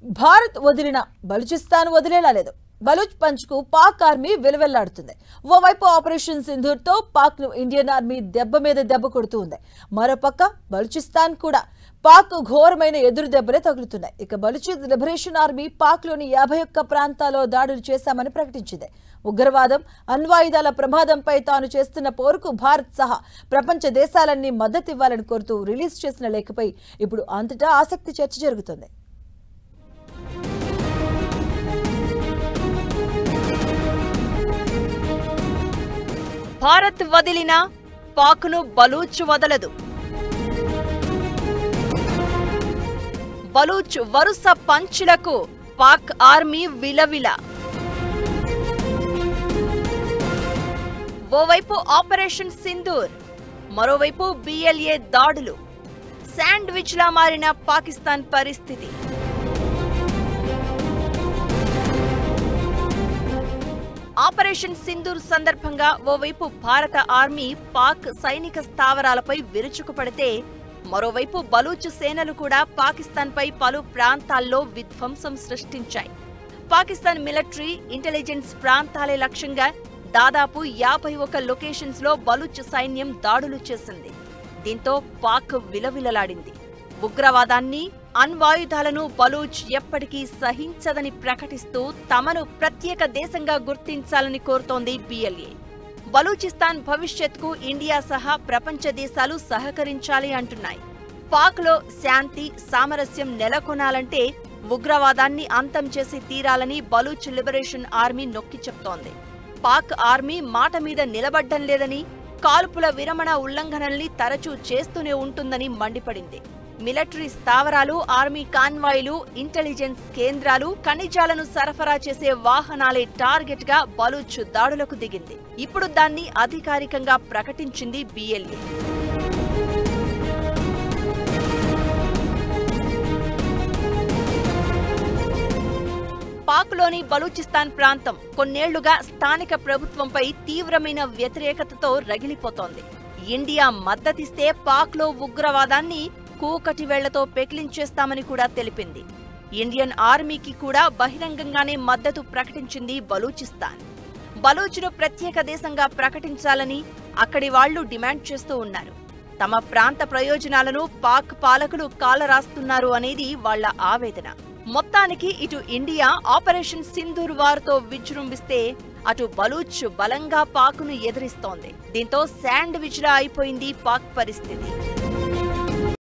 భారత్ వదిలిన బలూచిస్తాన్ వదిలేలా లేదు. బలూచ్ పంచ్ కు పాక్ ఆర్మీ విలువెల్లాడుతుంది. ఓవైపు ఆపరేషన్ సింధూర్ తో పాక్ ను ఇండియన్ ఆర్మీ దెబ్బ మీద దెబ్బ కొడుతూ ఉంది. మరోపక్క బలూచిస్తాన్ కూడా పాక్ ఘోరమైన ఎదురు దెబ్బలే తగులుతున్నాయి. ఇక బలూచ్ లిబరేషన్ ఆర్మీ పాక్ లోని 51 ప్రాంతాల్లో దాడులు చేశామని ప్రకటించింది. ఉగ్రవాదం, అణ్వాయుధాల ప్రమాదంపై తాను చేస్తున్న పోరుకు భారత్ సహా ప్రపంచ దేశాలన్నీ మద్దతివ్వాలని కోరుతూ రిలీజ్ చేసిన లేఖపై ఇప్పుడు అంతటా ఆసక్తి చర్చ జరుగుతుంది. భారత్ వదిలిన పాక్ను బలూచ్ వదలదు. బలూచ్ వరుస పంచులకు పాక్ ఆర్మీ విలవిల. ఓవైపు ఆపరేషన్ సింధూర్, మరోవైపు BLA దాడులు. శాండ్విచ్లా మారిన పాకిస్తాన్ పరిస్థితి. ఆపరేషన్ సింధూర్ సందర్భంగా ఓవైపు భారత ఆర్మీ పాక్ సైనిక స్థావరాలపై విరుచుకుపడితే, మరోవైపు బలూచ్ సేనలు కూడా పాకిస్తాన్పై పలు ప్రాంతాల్లో విధ్వంసం సృష్టించాయి. పాకిస్తాన్ మిలిటరీ, ఇంటెలిజెన్స్ ప్రాంతాలే లక్ష్యంగా దాదాపు 51 లొకేషన్స్ లో బలూచ్ సైన్యం దాడులు చేసింది. దీంతో పాక్ విలవిలలాడింది. ఉగ్రవాదాన్ని, అణ్వాయుధాలను బలూచ్ ఎప్పటికీ సహించదని ప్రకటిస్తూ తమను ప్రత్యేక దేశంగా గుర్తించాలని కోరుతోంది BLA. బలూచిస్తాన్ భవిష్యత్కు ఇండియా సహా ప్రపంచ దేశాలు సహకరించాలి అంటున్నాయి. పాక్లో శాంతి, సామరస్యం నెలకొనాలంటే ఉగ్రవాదాన్ని అంతం చేసి తీరాలని బలూచ్ లిబరేషన్ ఆర్మీ నొక్కి చెప్తోంది. పాక్ ఆర్మీ మాట మీద నిలబడ్డం లేదని, కాల్పుల విరమణ ఉల్లంఘనల్ని తరచూ చేస్తూనే ఉంటుందని మండిపడింది. మిలిటరీ స్థావరాలు, ఆర్మీ కాన్వాయ్లు, ఇంటెలిజెన్స్ కేంద్రాలు, ఖనిజాలను సరఫరా చేసే వాహనాలే టార్గెట్ గా బలూచ్ దాడులకు దిగింది. ఇప్పుడు దాన్ని అధికారికంగా ప్రకటించింది BLA. పాక్లోని బలూచిస్తాన్ ప్రాంతం కొన్నేళ్లుగా స్థానిక ప్రభుత్వంపై తీవ్రమైన వ్యతిరేకతతో రగిలిపోతోంది. ఇండియా మద్దతిస్తే పాక్లో ఉగ్రవాదాన్ని కూకటి వేళ్లతో పెకిలించేస్తామని కూడా తెలిపింది. ఇండియన్ ఆర్మీకి కూడా బహిరంగంగానే మద్దతు ప్రకటించింది బలూచిస్తాన్. బలూచ్ను ప్రత్యేక దేశంగా ప్రకటించాలని అక్కడి వాళ్లు డిమాండ్ చేస్తూ ఉన్నారు. తమ ప్రాంత ప్రయోజనాలను పాక్ పాలకులు కాలరాస్తున్నారు అనేది వాళ్ల ఆవేదన. మొత్తానికి ఇటు ఇండియా ఆపరేషన్ సింధూర్ వార్తో విజృంభిస్తే, అటు బలూచ్ బలంగా పాక్ను ఎదిరిస్తోంది. దీంతో శాండ్విచ్లా అయిపోయింది పాక్ పరిస్థితి.